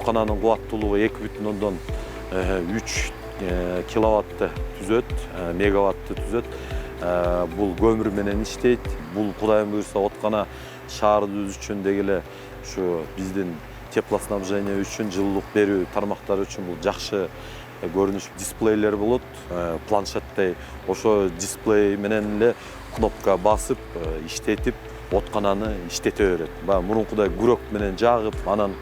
Откананын кубаттуулугу 2,3 киловатты түзөт, мегаватты түзөт. Бул көмүр менен иштейт. Бул Кудайым буйрса Откана шаарыбыз үчүн дегеле ушу биздин теплоснабжение үчүн, жылуулук берүү тармактары үчүн бул жакшы көрүнүш дисплейлер болот. Планшеттей ошо дисплей менен эле кнопка басып, иштетип, Откананы иштете берет. Мурункудай күрөк менен жагып, анан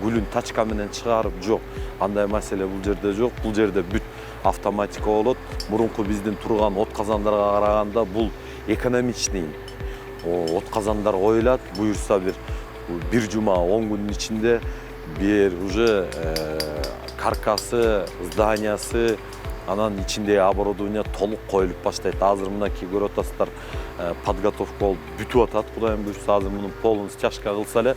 гүлүн тачка менен чыгарып жок. Андай маселе бул жерде жок. Бул жерде бүт автоматика болот. Мурунку биздин турган от казандарга караганда бул экономичный. Отказандар коюлат, буюрса бир жума 10 күнүн ичинде бир уже каркасы, зданиясы, анан ичинде оборудование толук коюлуп баштайт. Азыр мынакей көрүп атасыздар, подготовка болуп бүтүп атат. Кудайым буйрса азыр мунун полун стяжка кылса эле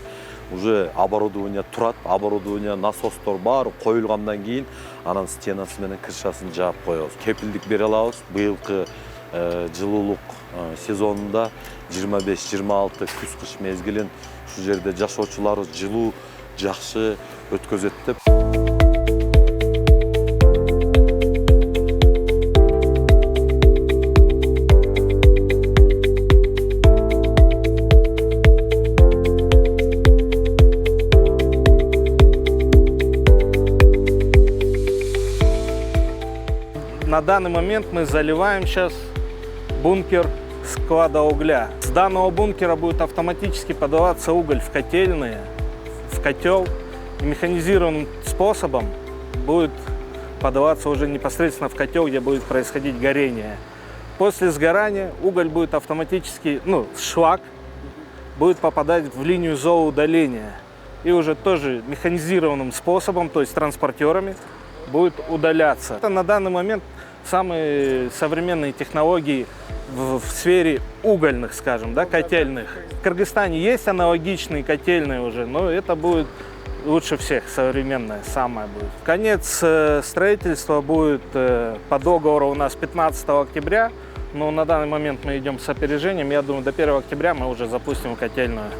уже оборудование турат, оборудование, насостор баары коюлгандан кийин анан стенасы менен крышасын жаап коебуз. Кепилдик бере алабыз. Быйылкы жылуулук сезонунда 25-26 күз-кыш мезгилин ушу жерде жашоочуларыбыз жылуу жакшы өткөзөт деп. На данный момент мы заливаем сейчас бункер склада угля. С данного бункера будет автоматически подаваться уголь в котельные, в котел. И механизированным способом будет подаваться уже непосредственно в котел, где будет происходить горение. После сгорания уголь будет автоматически, шлак будет попадать в линию зооудаления. И уже тоже механизированным способом, то есть транспортерами, будет удаляться. Это на данный момент самые современные технологии в сфере угольных, скажем, котельных. В Кыргызстане есть аналогичные котельные уже, но это будет лучше всех, современное самое будет. Конец строительства будет по договору у нас 15 октября, но на данный момент мы идем с опережением. Я думаю, до 1 октября мы уже запустим котельную.